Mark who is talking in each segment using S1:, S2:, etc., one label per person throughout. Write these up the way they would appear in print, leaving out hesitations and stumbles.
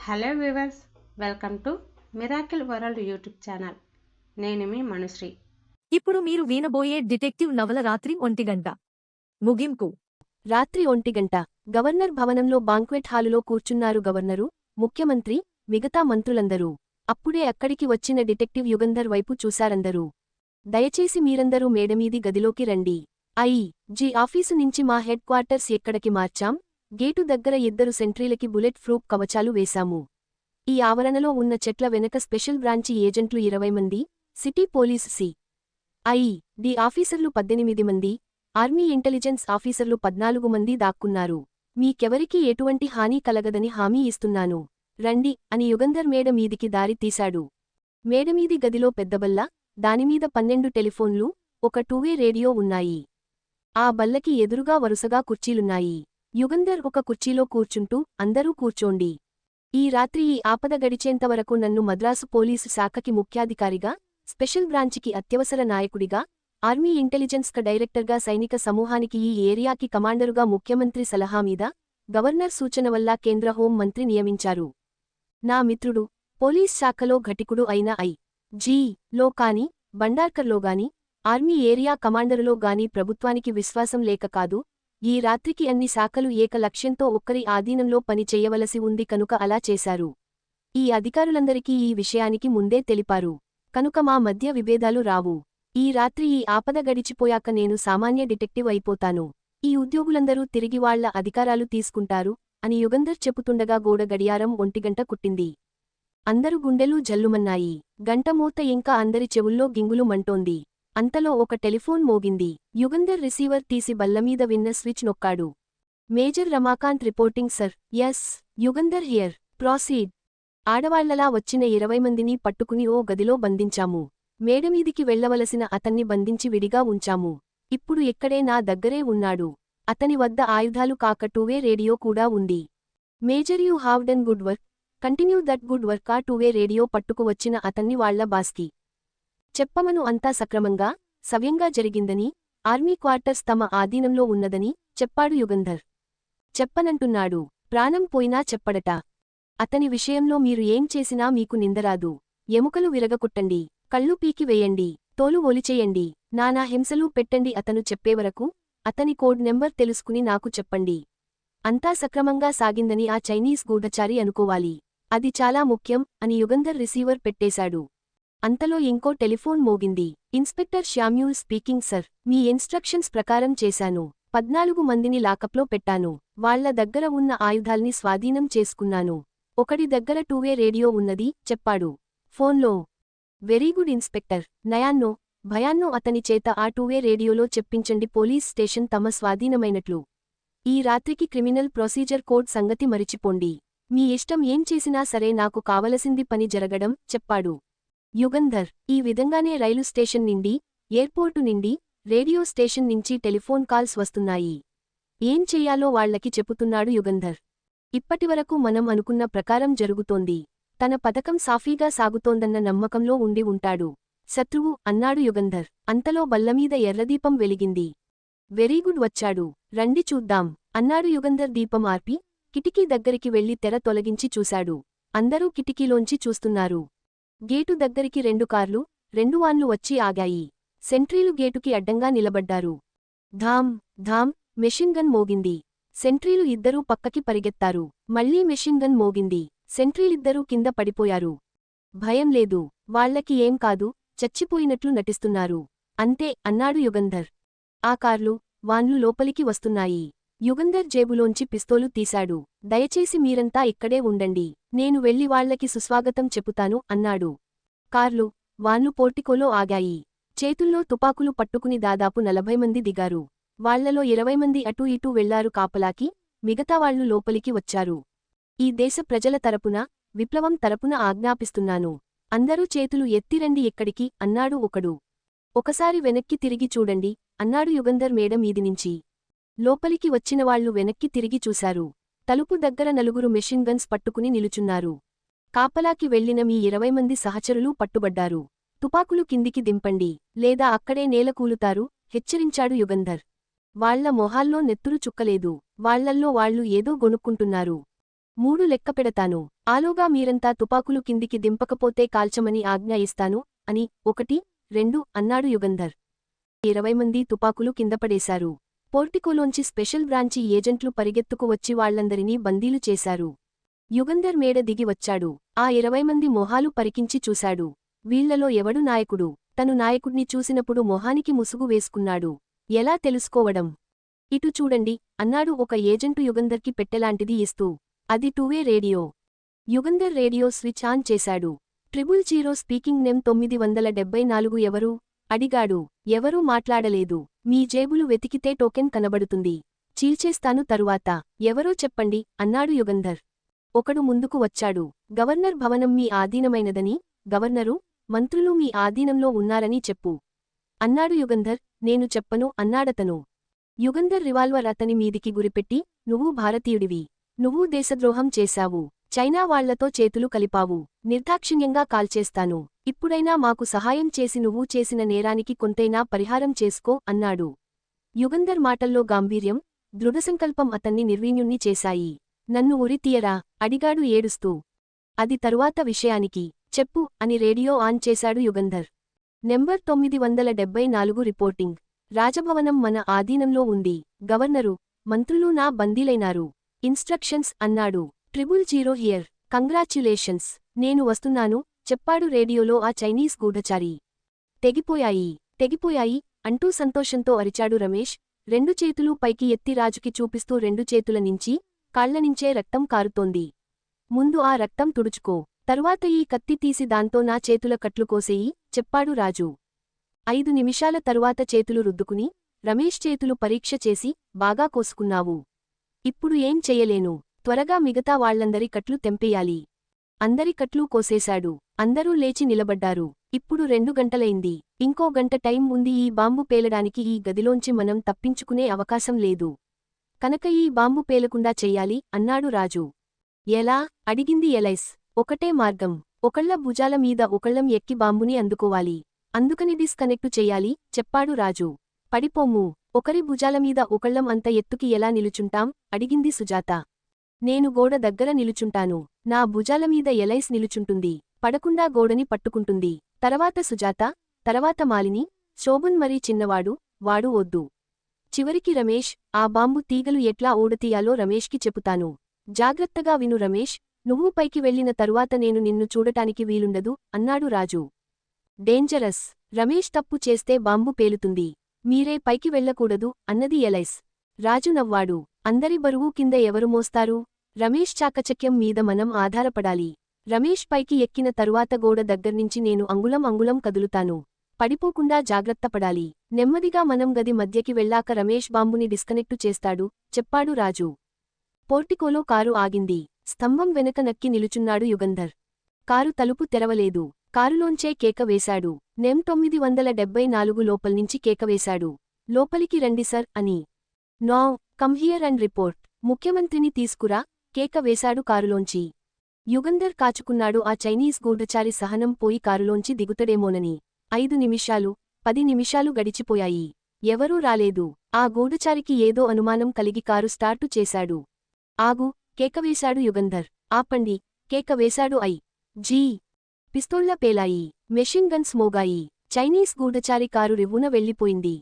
S1: Hello viewers, welcome to miracle world YouTube channel. నేను మీ మనుశ్రీ.
S2: ఇప్పుడు మీరు వినబోయే డిటెక్టివ్ నవల రాత్రి 1 గంట ముగింపు.
S3: రాత్రి 1 గంట. గవర్నర్ భవనంలో బాంక్వెట్ హాలులో కూర్చున్నారు గవర్నరు, ముఖ్యమంత్రి, మిగతా మంత్రులందరూ. అప్పుడే అక్కడికి వచ్చిన డిటెక్టివ్ యుగంధర్ వైపు చూశారందరూ. దయచేసి మీరందరూ మేడమీది గదిలోకి రండి. జీ ఆఫీసు నుంచి మా హెడ్ క్వార్టర్స్ ఎక్కడికి మార్చాం, గేటు దగ్గర 2 సెంట్రీలకి బుల్లెట్ ప్రూఫ్ కవచాలు వేశాము. ఈ ఆవరణలో ఉన్న చెట్ల వెనక స్పెషల్ బ్రాంచి ఏజెంట్లు 20 మంది, సిటీ పోలీస్ డి ఆఫీసర్లు 18 మంది, ఆర్మీ ఇంటెలిజెన్స్ ఆఫీసర్లు 14 మంది దాక్కున్నారు. మీకెవరికీ ఎటువంటి హాని కలగదని హామీ ఇస్తున్నాను. రండి అని యుగంధర్ మేడ మీదికి దారి తీశాడు. మేడమీది గదిలో పెద్దబల్ల, దానిమీద 12 టెలిఫోన్లు, ఒక 2-వే రేడియో ఉన్నాయి. ఆ బల్లకి ఎదురుగా వరుసగా కుర్చీలున్నాయి. యుగంధర్ ఒక కుర్చీలో కూర్చుంటూ, అందరూ కూర్చోండి. ఈ రాత్రి ఈ ఆపద గడిచేంతవరకు నన్ను మద్రాసు పోలీసు శాఖకి ముఖ్యాధికారిగా, స్పెషల్ బ్రాంచికి అత్యవసర నాయకుడిగా, ఆర్మీ ఇంటెలిజెన్స్ డైరెక్టర్గా, సైనిక సమూహానికి ఈ ఏరియాకి కమాండరుగా ముఖ్యమంత్రి సలహా మీద, గవర్నర్ సూచన వల్ల కేంద్ర హోం మంత్రి నియమించారు. నా మిత్రుడు, పోలీస్ శాఖలో ఘటికుడు అయిన లో కాని, బండార్కర్లో గాని, ఆర్మీ ఏరియా కమాండరులో గాని ప్రభుత్వానికి విశ్వాసం లేక కాదు, ఈ రాత్రికి అన్ని శాఖలు ఏక లక్ష్యంతో ఒక్కరి ఆధీనంలో పని చెయ్యవలసి ఉంది కనుక అలా చేశారు. ఈ అధికారులందరికీ ఈ విషయానికి ముందే తెలిపారు. కనుక మా మధ్య విభేదాలు రావు. ఈ రాత్రి ఈ ఆపద గడిచిపోయాక నేను సామాన్య డిటెక్టివ్ అయిపోతాను. ఈ ఉద్యోగులందరూ తిరిగి వాళ్ల అధికారాలు తీసుకుంటారు అని యుగంధర్ చెప్పుతుండగా గోడ గడియారం 1 గంట కుట్టింది. అందరు గుండెలూ జల్లుమన్నాయి. గంట మూత ఇంకా అందరి చెవుల్లో గింగులు మంటోంది. అంతలో ఒక టెలిఫోన్ మోగింది. యుగంధర్ రిసీవర్ తీసి బల్లమీద విన్న స్విచ్ నొక్కాడు. Major Ramakant reporting sir. Yes, Yugandhar here. Proceed. ఆడవాళ్లలా వచ్చిన 20 మందిని పట్టుకుని ఓ గదిలో బంధించాము. మేడమీదికి వెళ్లవలసిన అతన్ని బంధించి విడిగా ఉంచాము. ఇప్పుడు ఇక్కడే నా దగ్గరే ఉన్నాడు. అతని వద్ద ఆయుధాలు కాక 2-వే రేడియో కూడా ఉంది. Major you have done good work, continue that good work. ఆ 2-వే రేడియో పట్టుకు వచ్చిన అతన్ని వాళ్ల బాస్కి చెప్పమను. అంతా సక్రమంగా, సవ్యంగా జరిగిందని, ఆర్మీ క్వార్టర్స్ తమ ఆధీనంలో ఉన్నదని చెప్పాడు యుగంధర్. చెప్పనంటున్నాడు. ప్రాణం పోయినా చెప్పడట. అతని విషయంలో మీరు ఏం చేసినా మీకు నిందరాదు. ఎముకలు విరగకుట్టండి, కళ్ళు పీకి వేయండి, తోలు ఒలిచేయండి, నానా హింసలూ పెట్టండి. అతను చెప్పేవరకు అతని కోడ్ నెంబర్ తెలుసుకుని నాకు చెప్పండి. అంతా సక్రమంగా సాగిందని ఆ చైనీస్ గూఢచారి అనుకోవాలి. అది చాలా ముఖ్యం అని యుగంధర్ రిసీవర్ పెట్టేశాడు. అంతలో ఇంకో టెలిఫోన్ మోగింది. Inspector Samuel speaking sir. మీ ఇన్స్ట్రక్షన్స్ ప్రకారం చేశాను. 14 మందిని లాకప్లో పెట్టాను. వాళ్ల దగ్గర ఉన్న ఆయుధాల్ని స్వాధీనం చేసుకున్నాను. ఒకడి దగ్గర 2-వే రేడియో ఉన్నది చెప్పాడు ఫోన్లో. Very good inspector. నయాన్నో భయాన్నో అతని చేత ఆ 2-వే రేడియోలో చెప్పించండి పోలీస్ స్టేషన్ తమ స్వాధీనమైనట్లు. ఈ రాత్రికి క్రిమినల్ ప్రొసీజర్ కోడ్ సంగతి మరిచిపోండి. మీ ఇష్టం ఏం చేసినా సరే నాకు కావలసింది పని జరగడం చెప్పాడు యుగంధర్. ఈ విధంగానే రైలు స్టేషన్ నిండి, ఎయిర్పోర్టు నిండి, రేడియో స్టేషన్ నుంచి టెలిఫోన్ కాల్స్ వస్తున్నాయి. ఏం చెయ్యాలో వాళ్లకి చెప్పుతున్నాడు యుగంధర్. ఇప్పటివరకు మనం అనుకున్న ప్రకారం జరుగుతోంది. తన పథకం సాఫీగా సాగుతోందన్న నమ్మకంలో ఉండి ఉంటాడు శత్రువు అన్నాడు యుగంధర్. అంతలో బల్లమీద ఎర్రదీపం వెలిగింది. వెరీగుడ్ వచ్చాడు, రండి చూద్దాం అన్నాడు యుగంధర్ దీపం ఆర్పి, కిటికీ దగ్గరికి వెళ్లి తెర తొలగించి చూశాడు. అందరూ కిటికీలోంచి చూస్తున్నారు. గేటు దగ్గరికి 2 కార్లు, 2 వాన్లు వచ్చి ఆగాయి. సెంట్రీలు గేటుకి అడ్డంగా నిలబడ్డారు. ధామ్ ధామ్ మెషిన్ గన్ మోగింది. సెంట్రీలు ఇద్దరూ పక్కకి పరిగెత్తారు. మళ్లీ మెషిన్ గన్ మోగింది. సెంట్రీలిద్దరూ కింద పడిపోయారు. భయం లేదు, వాళ్లకి ఏం కాదు, చచ్చిపోయినట్లు నటిస్తున్నారు అంతే అన్నాడు యుగంధర్. ఆ కార్లు, వాన్లు లోపలికి వస్తున్నాయి. యుగంధర్ జేబులోంచి పిస్తోలు తీశాడు. దయచేసి మీరంతా ఇక్కడే ఉండండి, నేను వెళ్లి వాళ్లకి సుస్వాగతం చెపుతాను అన్నాడు. కార్లు, వాన్లు పోర్టికోలో ఆగాయి. చేతుల్లో తుపాకులు పట్టుకుని దాదాపు 40 మంది దిగారు. వాళ్లలో 20 మంది అటూ ఇటూ వెళ్లారు కాపలాకి, మిగతావాళ్లు లోపలికి వచ్చారు. ఈ దేశ ప్రజల తరపున, విప్లవం తరపున ఆజ్ఞాపిస్తున్నాను. అందరూ చేతులు ఎత్తిరండి ఇక్కడికి అన్నాడు ఒకడు. ఒకసారి వెనక్కి తిరిగి చూడండి అన్నాడు యుగంధర్ మేడ మీదినించి. లోపలికి వచ్చినవాళ్లు వెనక్కి తిరిగి చూశారు. తలుపు దగ్గర 4 మెషిన్ గన్స్ పట్టుకుని నిలుచున్నారు. కాపలాకి వెళ్లిన మీ 20 మంది సహచరులూ పట్టుబడ్డారు. తుపాకులు కిందికి దింపండి, లేదా అక్కడే నేలకూలుతారు హెచ్చరించాడు యుగంధర్. వాళ్ల మొహాల్లో నెత్తురు చుక్కలేదు. వాళ్లల్లో వాళ్లు ఏదో గొనుక్కుంటున్నారు. 3 లెక్కపెడతాను. ఆలోగా మీరంతా తుపాకులు కిందికి దింపకపోతే కాల్చమని ఆజ్ఞ ఇస్తాను అని 1, 2 అన్నాడు యుగంధర్. 20 మంది తుపాకులు కిందపడేశారు. పోర్టికోలోంచి స్పెషల్ బ్రాంచి ఏజెంట్లు పరిగెత్తుకు వచ్చి వాళ్లందరినీ బందీలు చేశారు. యుగంధర్ మేడ దిగి వచ్చాడు. ఆ 20 మంది మొహాలు పరికించి చూశాడు. వీళ్లలో ఎవడు నాయకుడు? తను నాయకుడ్ని చూసినప్పుడు మొహానికి ముసుగు వేసుకున్నాడు. ఎలా తెలుసుకోవడం? ఇటు చూడండి అన్నాడు ఒక ఏజెంటు యుగంధర్కి పెట్టెలాంటిది ఇస్తూ. అది 2-వే radio. Yugandhar radio switch on చేశాడు. 000 స్పీకింగ్ నెం 974 ఎవరు? అడిగాడు. ఎవరూ మాట్లాడలేదు. మీ జేబులు వెతికితే టోకెన్ కనబడుతుంది. చీల్చేస్తాను తరువాత. ఎవరో చెప్పండి అన్నాడు యుగంధర్. ఒకడు ముందుకు వచ్చాడు. గవర్నర్ భవనం మీ ఆధీనమైనదని, గవర్నరు, మంత్రులు మీ ఆధీనంలో ఉన్నారని చెప్పు అన్నాడు యుగంధర్. నేను చెప్పను అన్నాడతను. యుగంధర్ రివాల్వర్ అతని మీదికి గురిపెట్టి, నువ్వు భారతీయుడివి. నువ్వు దేశద్రోహం చేశావు. చైనా వాళ్లతో చేతులు కలిపావు. నిర్దాక్షిణ్యంగా కాల్చేస్తాను. ఇప్పుడైనా మాకు సహాయం చేసి నువ్వు చేసిన నేరానికి కొంతైనా పరిహారం చేసుకో అన్నాడు. యుగంధర్ మాటల్లో గాంభీర్యం, దృఢసంకల్పం అతన్ని నిర్వీణ్యుణ్ణి చేశాయి. నన్ను ఉరి తీయరా అడిగాడు ఏడుస్తూ. అది తరువాత విషయానికి చెప్పు అని రేడియో ఆన్ చేశాడు యుగంధర్. Number 974 reporting. రాజభవనం మన ఆధీనంలో ఉంది. గవర్నరు, మంత్రులు నా బందీలైనారు. ఇన్స్ట్రక్షన్స్ అన్నాడు. 000 హియర్. కంగ్రాచ్యులేషన్స్. నేను వస్తున్నాను చెప్పాడు రేడియోలో ఆ చైనీస్ గూఢచారి. తెగిపోయాయి అంటూ సంతోషంతో అరిచాడు రమేష్. 2 చేతులూ పైకి ఎత్తి రాజుకి చూపిస్తూ 2 చేతుల నుంచి, కాళ్లనించే రక్తం కారుతోంది. ముందు ఆ రక్తం తుడుచుకో. తరువాత ఈ కత్తి తీసి దాంతో నా చేతుల కట్లు కోసేయి చెప్పాడు రాజు. 5 నిమిషాల తరువాత చేతులు రుద్దుకుని, రమేష్ చేతులు పరీక్ష చేసి, బాగా కోసుకున్నావు. ఇప్పుడు ఏం చెయ్యలేను. త్వరగా మిగతా వాళ్లందరి కట్లు తెంపేయాలి. అందరి కట్లు కోసేశాడు. అందరూ లేచి నిలబడ్డారు. ఇప్పుడు 2 గంటలైంది. ఇంకో గంట టైం ఉంది. ఈ బాంబు పేలడానికి ఈ గదిలోంచి మనం తప్పించుకునే అవకాశం లేదు. కనుక ఈ బాంబు పేలకుండా చెయ్యాలి అన్నాడు రాజు. ఎలా? అడిగింది ఎలైస్. ఒకటే మార్గం. ఒకళ్ళ భుజాల మీద ఒకళ్ళం ఎక్కి బాంబుని అందుకోవాలి. అందుకని డిస్కనెక్టు చెయ్యాలి చెప్పాడు రాజు. పడిపోమ్ము. ఒకరి భుజాల మీద ఒకళ్ళం అంత ఎత్తుకి ఎలా నిలుచుంటాం అడిగింది సుజాత. నేను గోడ దగ్గర నిలుచుంటాను. నా భుజాల మీద ఎలైస్ నిలుచుంటుంది. పడకుండా గోడని పట్టుకుంటుంది. తర్వాత సుజాత, తర్వాత మాలిని, శోభన్ మరీ చిన్నవాడు, వాడు వద్దు. చివరికి రమేష్. ఆ బాంబు తీగలు ఎట్లా ఊడతీయాలో రమేష్కి చెపుతాను. జాగ్రత్తగా విను రమేష్. నువ్వు పైకి వెళ్లిన తరువాత నేను నిన్ను చూడటానికి వీలుండదు అన్నాడు రాజు. డేంజరస్. రమేష్ తప్పు చేస్తే బాంబు పేలుతుంది. మీరే పైకి వెళ్లకూడదు అన్నది ఎలైస్. రాజు నవ్వాడు. అందరి బరువు కింద ఎవరు మోస్తారు? రమేష్ చాకచక్యం మీద మనం ఆధారపడాలి. రమేష్ పైకి ఎక్కిన తరువాత గోడ దగ్గర్నించి నేను అంగుళం కదులుతాను. పడిపోకుండా జాగ్రత్తపడాలి. నెమ్మదిగా మనం గది మధ్యకి వెళ్ళాక రమేష్ బాంబుని డిస్కనెక్టు చేస్తాడు చెప్పాడు రాజు. పోర్టికోలో కారు ఆగింది. స్తంభం వెనక నక్కి నిలుచున్నాడు యుగంధర్. కారు తలుపు తెరవలేదు. కారులోంచే కేక వేశాడు. నెం 974 లోపల్నించి కేకవేశాడు. లోపలికి రండి సర్ అని. No, come here and report. ముఖ్యమంత్రిని తీసుకురా కేక వేశాడు కారులోంచి. యుగంధర్ కాచుకున్నాడు ఆ చైనీస్ గూఢచారి సహనం పోయి కారులోంచి దిగుతడేమోనని. 5 నిమిషాలు, 10 నిమిషాలు గడిచిపోయాయి. ఎవరూ రాలేదు. ఆ గూఢచారికి ఏదో అనుమానం కలిగి కారు స్టార్టు చేశాడు. ఆగు కేకవేశాడు యుగంధర్. ఆపండి కేకవేశాడు జీ. పిస్తోళ్ల పేలాయి. మెషిన్ గన్స్ మోగాయి. చైనీస్ గూఢచారి కారు రివ్వున వెళ్ళిపోయింది.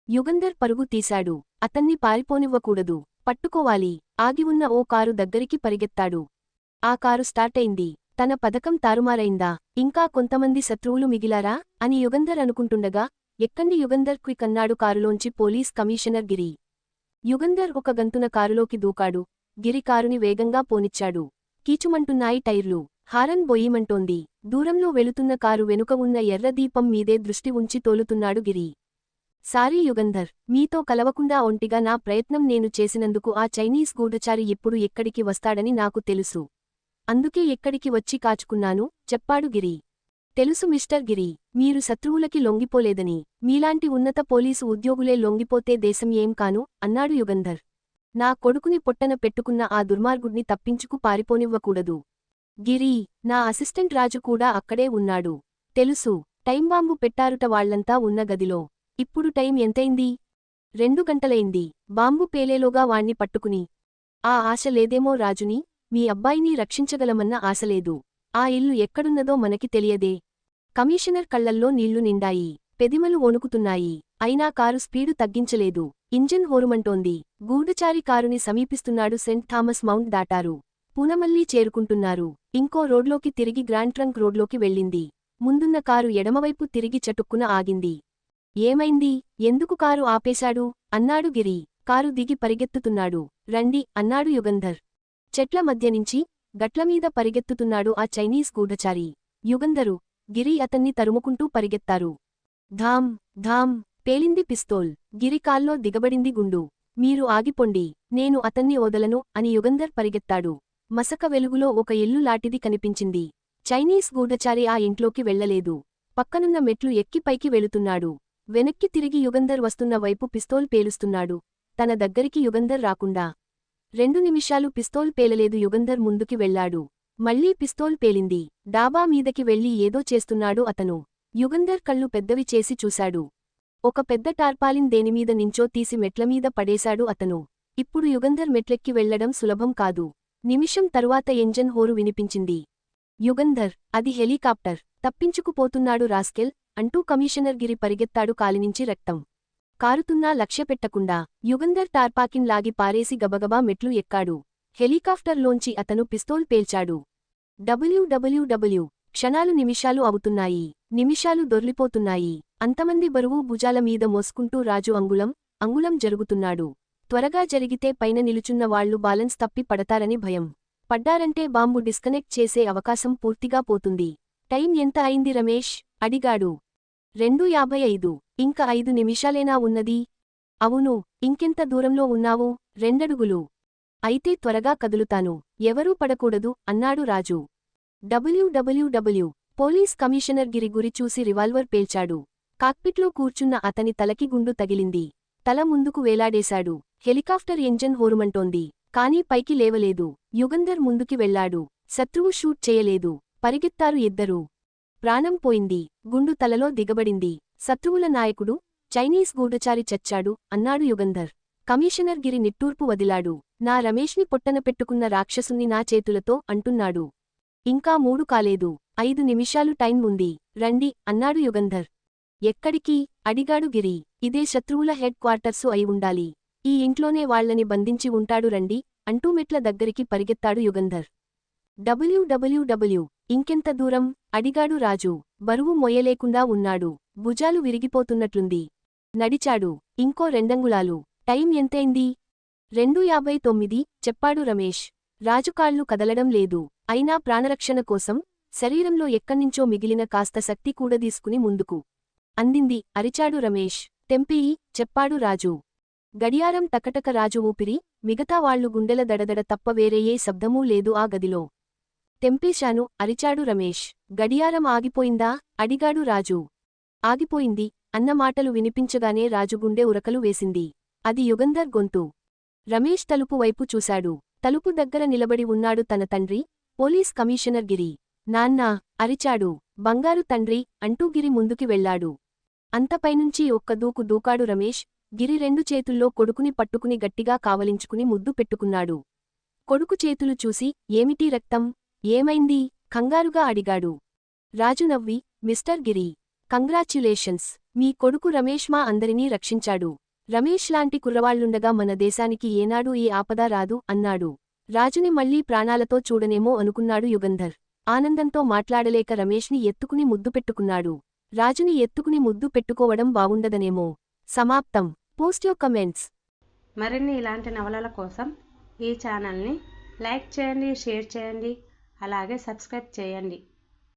S3: యుగంధర్ పరుగు తీశాడు. అతన్ని పారిపోనివ్వకూడదు. పట్టుకోవాలి. ఆగివున్న ఓ కారు దగ్గరికి పరిగెత్తాడు. ఆ కారు స్టార్టైంది. తన పథకం తారుమారైందా? ఇంకా కొంతమంది శత్రువులు మిగిలారా అని యుగంధర్ అనుకుంటుండగా, ఎక్కండి యుగంధర్ క్విక్ అన్నాడు కారులోంచి పోలీస్ కమిషనర్ గిరి. యుగంధర్ ఒక గంతున కారులోకి దూకాడు. గిరి కారుని వేగంగా పోనిచ్చాడు. కీచుమంటున్నాయి టైర్లు. హారన్ బొయ్యిమంటోంది. దూరంలో వెళుతున్న కారు వెనుక ఉన్న ఎర్ర దీపం మీదే దృష్టి ఉంచి తోలుతున్నాడు గిరి. సారీ యుగంధర్, మీతో కలవకుండా ఒంటిగా నా ప్రయత్నం నేను చేసినందుకు ఆ చైనీస్ గూఢచారి ఎప్పుడు ఎక్కడికి వస్తాడని నాకు తెలుసు. అందుకే ఎక్కడికి వచ్చి కాచుకున్నాను చెప్పాడు గిరి. తెలుసు మిస్టర్ గిరి, మీరు శత్రువులకి లొంగిపోలేదని. మీలాంటి ఉన్నత పోలీసు ఉద్యోగులే లొంగిపోతే దేశం ఏం కాను అన్నాడు యుగంధర్. నా కొడుకుని పొట్టన పెట్టుకున్న ఆ దుర్మార్గుడ్ని తప్పించుకు పారిపోనివ్వకూడదు. గిరి, నా అసిస్టెంట్ రాజు కూడా అక్కడే ఉన్నాడు. తెలుసు. టైంబాంబు పెట్టారుట వాళ్లంతా ఉన్న గదిలో. ఇప్పుడు టైం ఎంతైంది? 2 గంటలైంది. బాంబు పేలేలోగా వాణ్ణి పట్టుకుని. ఆ ఆశ లేదేమో రాజుని. మీ అబ్బాయిని రక్షించగలమన్న ఆశలేదు. ఆ ఇల్లు ఎక్కడున్నదో మనకి తెలియదే. కమిషనర్ కళ్లల్లో నీళ్లు నిండాయి. పెదిమలు వణుకుతున్నాయి. అయినా కారు స్పీడు తగ్గించలేదు. ఇంజిన్ హోరుమంటోంది. గూఢచారి కారుని సమీపిస్తున్నాడు. సెంట్ థామస్ మౌంట్ దాటారు. పూనమల్లీ చేరుకుంటున్నారు. ఇంకో రోడ్లోకి తిరిగి గ్రాండ్ ట్రంక్ రోడ్లోకి వెళ్ళింది. ముందున్న కారు ఎడమవైపు తిరిగి చటుక్కున ఆగింది. ఏమైంది? ఎందుకు కారు ఆపేశాడు? అన్నాడు గిరి. కారు దిగి పరిగెత్తుతున్నాడు. రండి అన్నాడు యుగంధర్. చెట్ల మధ్యనుంచి గట్లమీద పరిగెత్తుతున్నాడు ఆ చైనీస్ గూఢచారి. యుగంధరు, గిరి అతన్ని తరుముకుంటూ పరిగెత్తారు. ధాం ధాం పేలింది పిస్తోల్. గిరి కాల్లో దిగబడింది గుండు. మీరు ఆగిపొండి, నేను అతన్ని వదలను అని యుగంధర్ పరిగెత్తాడు. మసక వెలుగులో ఒక ఇల్లు లాంటిది కనిపించింది. చైనీస్ గూఢచారి ఆ ఇంట్లోకి వెళ్లలేదు. పక్కనున్న మెట్లు ఎక్కి పైకి వెళుతున్నాడు. వెనక్కి తిరిగి యుగంధర్ వస్తున్న వైపు పిస్తోల్ పేలుస్తున్నాడు. తన దగ్గరికి యుగంధర్ రాకుండా 2 నిమిషాలు పిస్తోల్ పేలలేదు. యుగంధర్ ముందుకి వెళ్లాడు. మళ్లీ పిస్తోల్ పేలింది. డాబా మీదకి వెళ్లి ఏదో చేస్తున్నాడు అతను. యుగంధర్ కళ్ళు పెద్దవి చేసి చూశాడు. ఒక పెద్ద టార్పాలిన్ దేనిమీద నించో తీసి మెట్లమీద పడేశాడు అతను. ఇప్పుడు యుగంధర్ మెట్లెక్కి వెళ్లడం సులభం కాదు. నిమిషం తరువాత ఎంజన్ హోరు వినిపించింది. యుగంధర్, అది హెలికాప్టర్. తప్పించుకుపోతున్నాడు రాస్కెల్ అంటూ కమిషనర్ గిరి పరిగెత్తాడు. కాలినించి రక్తం కారుతున్నా లక్ష్యపెట్టకుండా. యుగంధర్ టార్పాకిన్ లాగి పారేసి గబగబా మెట్లు ఎక్కాడు. హెలికాప్టర్లోంచి అతను పిస్తోల్ పేల్చాడు. డబ్ల్యూడబ్ల్యూడబ్ల్యూ క్షణాలు నిమిషాలు అవుతున్నాయి. నిమిషాలు దొర్లిపోతున్నాయి. అంతమంది బరువు భుజాల మీద మోసుకుంటూ రాజు అంగుళం జరుగుతున్నాడు. త్వరగా జరిగితే పైన నిలుచున్న వాళ్లు బాలన్స్ తప్పి పడతారని భయం. పడ్డారంటే బాంబు డిస్కనెక్ట్ చేసే అవకాశం పూర్తిగా పోతుంది. టైం ఎంత అయింది రమేష్? అడిగాడు. 2:55. ఇంక 5 నిమిషాలేనా ఉన్నది? అవును. ఇంకెంత దూరంలో ఉన్నావు? 2 అడుగులు. అయితే త్వరగా కదులుతాను. ఎవరూ పడకూడదు అన్నాడు రాజు. డబ్ల్యూడబ్ల్యూడబ్ల్యూ పోలీస్ కమిషనర్ గిరి గురి చూసి రివాల్వర్ పేల్చాడు. కాక్పిట్లో కూర్చున్న అతని తలకి గుండు తగిలింది. తల ముందుకు వేలాడేశాడు. హెలికాప్టర్ ఎంజన్ హోరుమంటోంది. కానీ పైకి లేవలేదు. యుగంధర్ ముందుకి వెళ్లాడు. శత్రువు షూట్ చేయలేదు. పరిగెత్తారు ఇద్దరూ. ప్రాణం పోయింది. గుండు తలలో దిగబడింది. శత్రువుల నాయకుడు చైనీస్ గూఢచారి చచ్చాడు అన్నాడు యుగంధర్. కమిషనర్ గిరి నిట్టూర్పు వదిలాడు. నా రమేష్ని పొట్టన పెట్టుకున్న రాక్షసుని నా చేతులతో అంటున్నాడు. ఇంకా 3 కాలేదు. 5 నిమిషాలు టైం ఉంది. రండి అన్నాడు యుగంధర్. ఎక్కడికి? అడిగాడు గిరి. ఇదే శత్రువుల హెడ్ క్వార్టర్సు అయి ఉండాలి. ఈ ఇంట్లోనే వాళ్లని బంధించి ఉంటాడు. రండి అంటూ మెట్ల దగ్గరికి పరిగెత్తాడు యుగంధర్. డబ్ల్యూడబ్ల్యూడబ్ల్యూ ఇంకెంత దూరం? అడిగాడు రాజు. బరువు మొయ్యలేకుండా ఉన్నాడు. భుజాలు విరిగిపోతున్నట్లుంది. నడిచాడు. ఇంకో 2 అంగుళాలు. టైం ఎంతైంది? 2:59 చెప్పాడు రమేష్. రాజుకాళ్లు కదలడం లేదు. అయినా ప్రాణరక్షణ కోసం శరీరంలో ఎక్కడ్నించో మిగిలిన కాస్త శక్తి కూడదీసుకుని ముందుకు అందింది అరిచాడు రమేష్. తెంపేయి చెప్పాడు రాజు. గడియారం టకటక. రాజు ఊపిరి. మిగతా వాళ్లు గుండెల దడదడ తప్ప వేరే ఏ శబ్దమూ లేదు ఆ గదిలో. తెంపేశాను అరిచాడు రమేష్. గడియారం ఆగిపోయిందా? అడిగాడు రాజు. ఆగిపోయింది అన్న మాటలు వినిపించగానే రాజు గుండె ఉరకలు వేసింది. అది యుగంధర్ గొంతు. రమేష్ తలుపు వైపు చూశాడు. తలుపు దగ్గర నిలబడి ఉన్నాడు తన తండ్రి, పోలీస్ కమిషనర్ గిరి. నాన్నా అరిచాడు. బంగారు తండ్రి అంటూ గిరి ముందుకి వెళ్లాడు. అంతపైనుంచి ఒక్క దూకు దూకాడు రమేష్. గిరి 2 చేతుల్లో కొడుకుని పట్టుకుని గట్టిగా కావలించుకుని ముద్దు పెట్టుకున్నాడు. కొడుకు చేతులు చూసి ఏమిటి రక్తం? ఏమైంది? కంగారుగా అడిగాడు. రాజు నవ్వి, మిస్టర్ గిరి, కంగ్రాచ్యులేషన్స్. మీ కొడుకు రమేష్ మా అందరినీ రక్షించాడు. రమేష్ లాంటి కుర్రవాళ్లుండగా మన దేశానికి ఏనాడూ ఈ ఆపద రాదు అన్నాడు. రాజుని మళ్లీ ప్రాణాలతో చూడనేమో అనుకున్నాడు యుగంధర్. ఆనందంతో మాట్లాడలేక రమేష్ని ఎత్తుకుని ముద్దు పెట్టుకున్నాడు. రాజుని ఎత్తుకుని ముద్దు పెట్టుకోవడం బావుండదనేమో. సమాప్తం. Post your comments.
S1: మరిన్ని ఇలాంటి నవలల కోసం ఈ ఛానల్ని లైక్ చేయండి, షేర్ చేయండి, అలాగే సబ్స్క్రైబ్ చేయండి.